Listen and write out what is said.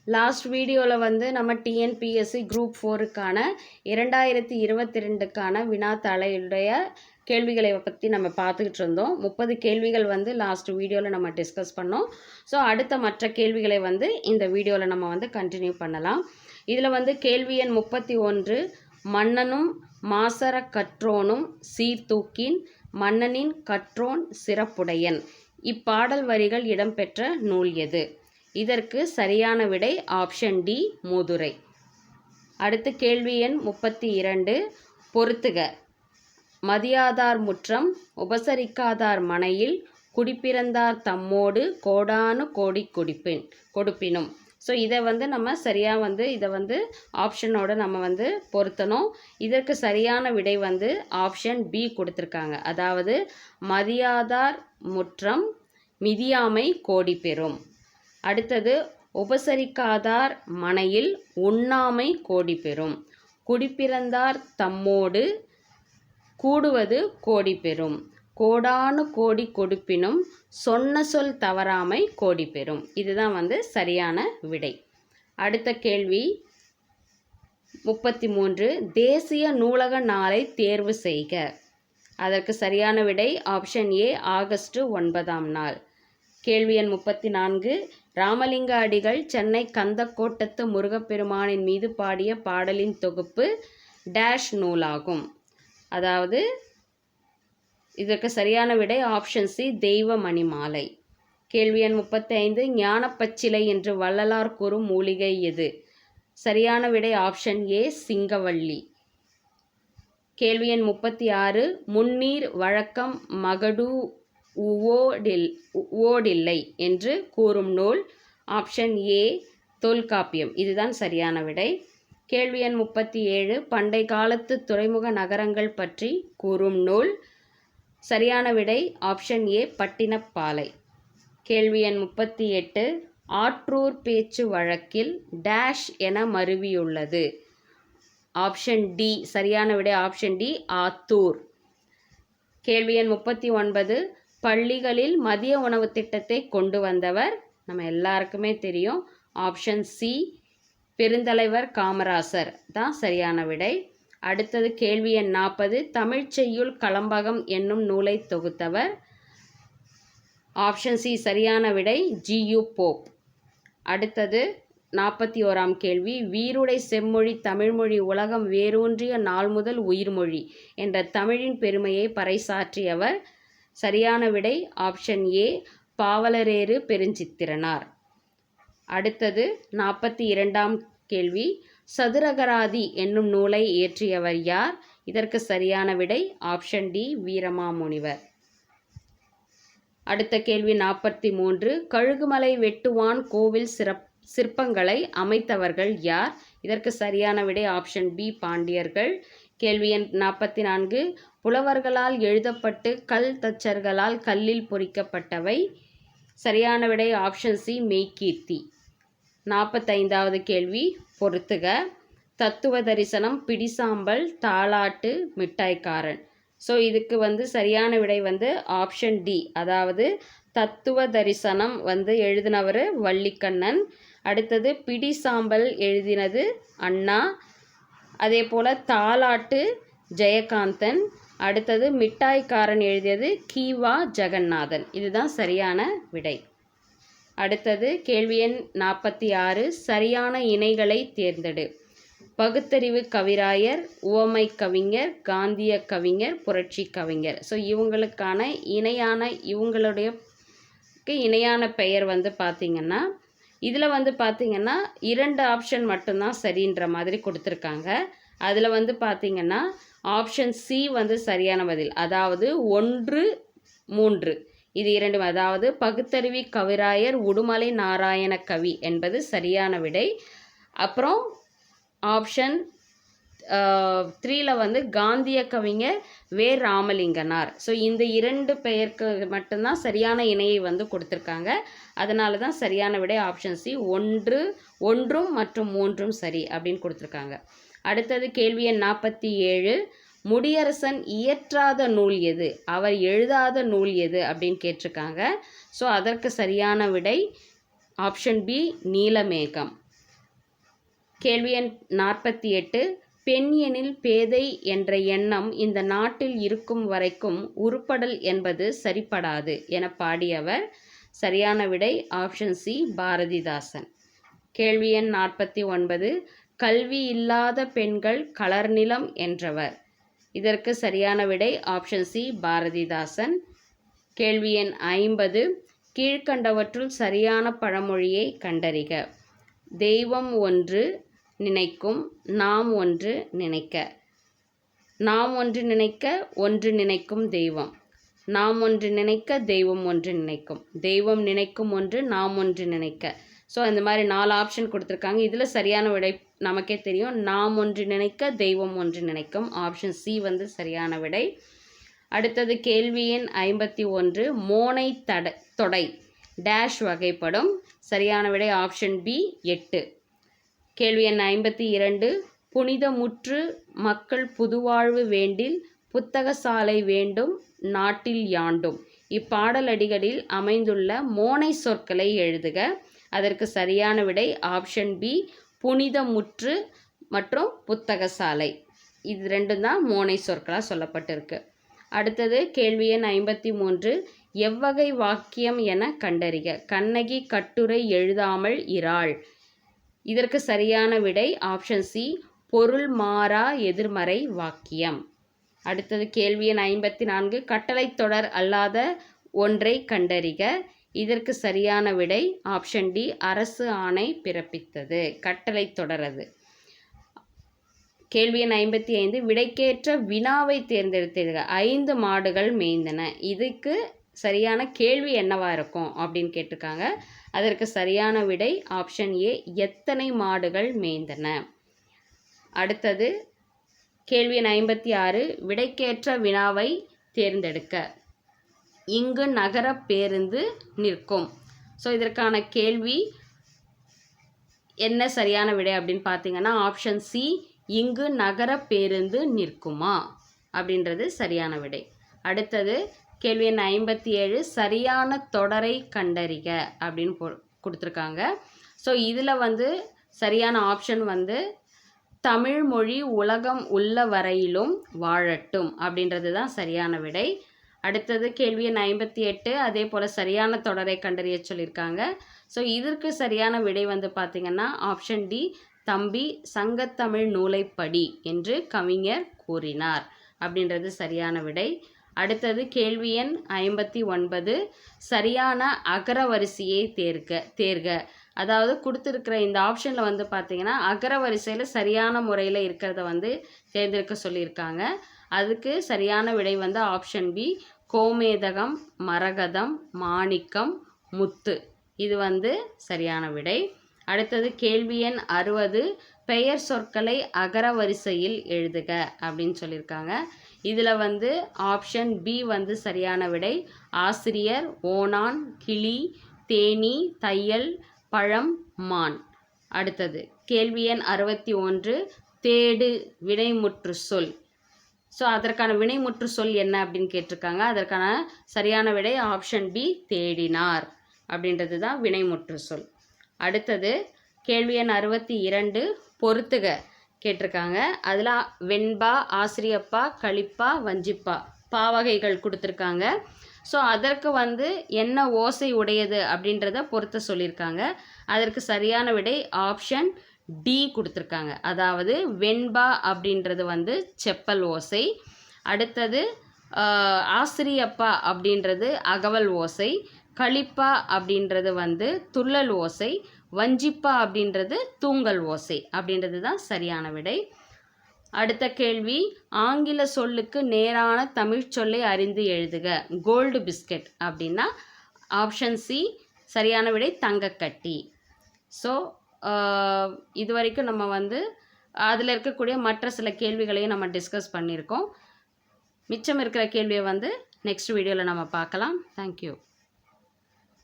Last வீடியோவில் வந்து நம்ம டிஎன்பிஎஸ்சி குரூப் 4க்கான 2022க்கான வினாத்தாளையுடைய கேள்விகளை பற்றி நம்ம பார்த்துக்கிட்டு இருந்தோம். 30 கேள்விகள் வந்து லாஸ்ட் வீடியோவில் நம்ம டிஸ்கஸ் பண்ணோம். ஸோ அடுத்த மற்ற கேள்விகளை வந்து இந்த வீடியோவில் நம்ம வந்து கண்டினியூ பண்ணலாம். இதில் வந்து கேள்வி எண் 31, மன்னனும் மாசற கற்றோனும் சீர்தூக்கின் மன்னனின் கற்றோன் சிறப்புடையன். இப்பாடல் வரிகள் இடம்பெற்ற நூல் எது? இதற்கு சரியான விடை ஆப்ஷன் டி, மூதுரை. அடுத்து கேள்வி எண் 32, பொறுத்துக. மதியாதார் முற்றம் உபசரிக்காதார் மனையில் குடிப்பிறந்தார் தம்மோடு கோடானு கோடி கொடுப்பினும். ஸோ இதை வந்து நம்ம சரியாக வந்து இதை வந்து ஆப்ஷனோட நம்ம வந்து பொருத்தணும். இதற்கு சரியான விடை வந்து ஆப்ஷன் பி கொடுத்துருக்காங்க. அதாவது மதியாதார் முற்றம் மிதியாமை கோடி பெறும். அடுத்தது உபசரிக்காதார் மனையில் உண்ணாமை கோடி பெறும். குடிப்பிறந்தார் தம்மோடு கூடுவது கோடி பெறும். கோடானு கோடி கொடுப்பினும் சொன்ன சொல் தவறாமை கோடி பெறும். இதுதான் வந்து சரியான விடை. அடுத்த கேள்வி 33, தேசிய நூலக நாளை தேர்வு செய்க. அதற்கு சரியான விடை ஆப்ஷன் ஏ, ஆகஸ்ட் 9ஆம் நாள். கேள்வி எண் 34, ராமலிங்க அடிகள் சென்னை கந்தக்கோட்டத்து முருகப்பெருமானின் மீது பாடிய பாடலின் தொகுப்பு டேஷ் நூலாகும். அதாவது இதற்கு சரியான விடை ஆப்ஷன் சி, தெய்வ மணிமாலை. கேள்வி எண் 35, ஞானப்பச்சிலை என்று வள்ளலார் கூறும் மூலிகை எது? சரியான விடை ஆப்ஷன் ஏ, சிங்கவள்ளி. கேள்வி எண் 36, முன்னீர் வழக்கம் மகடு உவோடில்லை என்று கூறும் நூல் ஆப்ஷன் ஏ, தொல்காப்பியம். இதுதான் சரியான விடை. கேள்வி எண் 37, பண்டை காலத்து துறைமுக நகரங்கள் பற்றி கூறும் நூல். சரியான விடை ஆப்ஷன் ஏ, பட்டினப்பாலை. கேள்வி எண் 38, ஆற்றூர் பேச்சு வழக்கில் டேஷ் என மருவியுள்ளது. ஆப்ஷன் டி, சரியான விடை ஆப்ஷன் டி, ஆத்தூர். கேள்வி எண் 39, பள்ளிகளில் மதிய உணவு திட்டத்தை கொண்டு வந்தவர் நம்ம எல்லாருக்குமே தெரியும். ஆப்ஷன் சி, பெருந்தலைவர் காமராசர் தான் சரியான விடை. அடுத்தது கேள்வி எண் 40, தமிழ்ச்செய்யுள் கலம்பகம் என்னும் நூலை தொகுத்தவர். ஆப்ஷன் சி, சரியான விடை ஜி.யு. போப். அடுத்தது 41ஆம் கேள்வி, வீருடை செம்மொழி தமிழ்மொழி உலகம் வேரூன்றிய நாள் முதல் உயிர்மொழி என்ற தமிழின் பெருமையை பறைசாற்றியவர். சரியான விடை ஆப்ஷன் ஏ, பாவலரேறு பெருஞ்சித்திரனார். அடுத்தது 42ஆம் கேள்வி, சதுரகராதி என்னும் நூலை இயற்றியவர் யார்? இதற்கு சரியான விடை ஆப்ஷன் டி, வீரமாமுனிவர். அடுத்த கேள்வி 43, கழுகுமலை வெட்டுவான் கோவில் சிற்பங்களை அமைத்தவர்கள் யார்? இதற்கு சரியான விடை ஆப்ஷன் பி, பாண்டியர்கள். கேள்வி எண் 44, புலவர்களால் எழுதப்பட்டு கல் தச்சர்களால் கல்லில் பொறிக்கப்பட்டவை. சரியான விடை ஆப்ஷன் சி, மெய்கீர்த்தி. 45வது கேள்வி, பொறுத்துக. தத்துவ தரிசனம், பிடிசாம்பல், தாலாட்டு, மிட்டாய்க்காரன். ஸோ இதுக்கு வந்து சரியான விடை வந்து ஆப்ஷன் டி, அதாவது தத்துவ தரிசனம் வந்து எழுதினவர் வள்ளிக்கண்ணன். அடுத்தது பிடிசாம்பல் எழுதினது அண்ணா. அதே போல் தாலாட்டு ஜெயகாந்தன். அடுத்தது மிட்டாய்க்காரன் எழுதியது கீவா ஜெகநாதன். இதுதான் சரியான விடை. அடுத்தது கேள்வி எண் 46, சரியான இணைகளை தேர்ந்தெடு. பகுத்தறிவு கவிராயர், உவமை கவிஞர், காந்திய கவிஞர், புரட்சி கவிஞர். ஸோ இவங்களுக்கான இவங்களுடைய இணையான பெயர் வந்து பார்த்திங்கன்னா இதில் வந்து பார்த்திங்கன்னா 2 ஆப்ஷன் மட்டும்தான் சரின்ற மாதிரி கொடுத்துருக்காங்க. அதில் வந்து பார்த்திங்கன்னா ஆப்ஷன் சி வந்து சரியான பதில். அதாவது 1, 3 இது 2, அதாவது பகுத்தறிவி கவிராயர் உடுமலை நாராயண கவி என்பது சரியான விடை. அப்புறம் ஆப்ஷன் 3ல் வந்து காந்திய கவிஞர் வே. ராமலிங்கனார். ஸோ இந்த 2 பெயருக்கு மட்டும்தான் சரியான இணையை வந்து கொடுத்துருக்காங்க. அதனால தான் சரியான விடை ஆப்ஷன் சி, 1 மற்றும் 3 சரி அப்படின்னு கொடுத்துருக்காங்க. அடுத்தது கேள்வி எண் 47, முடியரசன் இயற்றாத நூல் எது? அவர் எழுதாத நூல் எது அப்படின்னு கேட்டிருக்காங்க. ஸோ அதற்கு சரியான விடை ஆப்ஷன் பி, நீலமேகம். கேள்வி எண் 48 பெண் எனில் பேதை என்ற எண்ணம் இந்த நாட்டில் இருக்கும் வரைக்கும் உருப்படல் என்பது சரிப்படாது என பாடியவர். சரியான விடை ஆப்ஷன் சி பாரதிதாசன். கேள்வி எண் 49 கல்வி இல்லாத பெண்கள் கலர்நிலம் என்றவர். இதற்கு சரியான விடை ஆப்ஷன் சி பாரதிதாசன். கேள்வி எண் 50 கீழ்கண்டவற்றுள் சரியான பழமொழியை கண்டறிக. தெய்வம் ஒன்று நினைக்கும் நாம் ஒன்று நினைக்க. நாம் ஒன்று நினைக்க ஒன்று நினைக்கும் தெய்வம். நாம் ஒன்று நினைக்க தெய்வம் ஒன்று நினைக்கும். தெய்வம் நினைக்கும் ஒன்று நாம் ஒன்று நினைக்க. ஸோ இந்த மாதிரி 4 ஆப்ஷன் கொடுத்துருக்காங்க. இதில் சரியான விடை நமக்கே தெரியும். நாம் ஒன்று நினைக்க தெய்வம் ஒன்று நினைக்கும். ஆப்ஷன் சி வந்து சரியான விடை. அடுத்தது கேள்வி எண் 51 மோனை தொடை டேஷ் வகைப்படும். சரியான விடை ஆப்ஷன் பி 8. கேள்வி எண் 52 புனிதமுற்று மக்கள் புதுவாழ்வு வேண்டில் புத்தகசாலை வேண்டும் நாட்டில் யாண்டும். இப்பாடலடிகளில் அமைந்துள்ள மோனை சொற்களை எழுதுக. அதற்கு சரியான விடை ஆப்ஷன் பி புனிதமுற்று மற்றும் புத்தகசாலை. இது ரெண்டும் தான் மோனை சொற்களாக சொல்லப்பட்டிருக்கு. அடுத்தது கேள்வி எண் 53 எவ்வகை வாக்கியம் என கண்டறிக. கண்ணகி கட்டுரை எழுதாமல் இராள். இதற்கு சரியான விடை ஆப்ஷன் சி பொருள் மாறா எதிர்மறை வாக்கியம். அடுத்தது கேள்வி எண் 54 கட்டளை தொடர் அல்லாத ஒன்றை கண்டறிக. இதற்கு சரியான விடை ஆப்ஷன் டி அரசு ஆணை பிறப்பித்தது. கட்டளை தொடரது. கேள்வி எண் 55 விடைக்கேற்ற வினாவை தேர்ந்தெடுத்திடுக. 5 மாடுகள் மேய்ந்தன. இதுக்கு சரியான கேள்வி என்னவா இருக்கும் அப்படின்னு கேட்டிருக்காங்க. அதற்கு சரியான விடை ஆப்ஷன் ஏ எத்தனை மாடுகள் மேய்ந்தன. அடுத்தது கேள்வி எண் 56 விடைக்கேற்ற வினாவை தேர்ந்தெடுக்க. இங்கு நகர பேருந்து நிற்கும். ஸோ இதற்கான கேள்வி என்ன சரியான விடை அப்படின்னு பார்த்தீங்கன்னா ஆப்ஷன் சி இங்கு நகர பேருந்து நிற்குமா அப்படின்றது சரியான விடை. அடுத்தது கேள்வி எண் 57 சரியான தொடரை கண்டறிக அப்படின்னு கொடுத்துருக்காங்க. ஸோ இதில் வந்து சரியான ஆப்ஷன் வந்து தமிழ் மொழி உலகம் உள்ள வரையிலும் வாழட்டும் அப்படின்றது தான் சரியான விடை. அடுத்தது கேள்வி எண் 58 அதே போல் சரியான தொடரை கண்டறிய சொல்லியிருக்காங்க. ஸோ இதற்கு சரியான விடை வந்து பார்த்திங்கன்னா ஆப்ஷன் டி தம்பி சங்கத்தமிழ் நூலை படி என்று கவிஞர் கூறினார் அப்படின்றது சரியான விடை. அடுத்தது கேள்வி எண் 59 சரியான அகரவரிசையை தேர்க. அதாவது கொடுத்துருக்கிற இந்த ஆப்ஷனில் வந்து பார்த்திங்கன்னா அகரவரிசையில் சரியான முறையில் இருக்கிறத வந்து தேர்ந்தெடுக்க சொல்லியிருக்காங்க. அதுக்கு சரியான விடை வந்து ஆப்ஷன் பி கோமேதகம் மரகதம் மாணிக்கம் முத்து. இது வந்து சரியான விடை. அடுத்தது கேள்வி எண் 60 பெயர் சொற்களை அகரவரிசையில் எழுதுக அப்படின்னு சொல்லியிருக்காங்க. இதில் வந்து ஆப்ஷன் பி வந்து சரியான விடை ஆசிரியர் ஓணான் கிளி தேனி தையல் பழம் மான். அடுத்தது கேள்வி எண் 61 தேடு வினைமுற்று சொல். ஸோ அதற்கான வினைமுற்று சொல் என்ன அப்படின்னு கேட்டிருக்காங்க. அதற்கான சரியான விடை ஆப்ஷன் பி தேடினார் அப்படின்றது தான் வினைமுற்று சொல். அடுத்தது கேள்வி எண் 62 பொறுத்துக கேட்டிருக்காங்க. அதில் வெண்பா ஆசிரியப்பா களிப்பா வஞ்சிப்பா பாவகைகள் கொடுத்துருக்காங்க. ஸோ அதற்கு வந்து என்ன ஓசை உடையது அப்படின்றத பொறுத்த சொல்லியிருக்காங்க. அதற்கு சரியான விடை ஆப்ஷன் டி கொடுத்துருக்காங்க. அதாவது வெண்பா அப்படின்றது வந்து செப்பல் ஓசை. அடுத்தது ஆசிரியப்பா அப்படின்றது அகவல் ஓசை. களிப்பா அப்படின்றது வந்து துள்ளல் ஓசை. வஞ்சிப்பா அப்படின்றது தூங்கல் ஓசை அப்படின்றது தான் சரியான விடை. அடுத்த கேள்வி ஆங்கில சொல்லுக்கு நேரான தமிழ் சொல்லை அறிந்து எழுதுக. கோல்டு பிஸ்கட் அப்படின்னா ஆப்ஷன் சி சரியான விடை தங்கக்கட்டி. ஸோ இது வரைக்கும் நம்ம வந்து அதில் இருக்கக்கூடிய மற்ற சில கேள்விகளையும் நம்ம டிஸ்கஸ் பண்ணியிருக்கோம். மிச்சம் இருக்கிற கேள்வியை வந்து நெக்ஸ்ட் வீடியோவில் நம்ம பார்க்கலாம். தேங்க்யூ.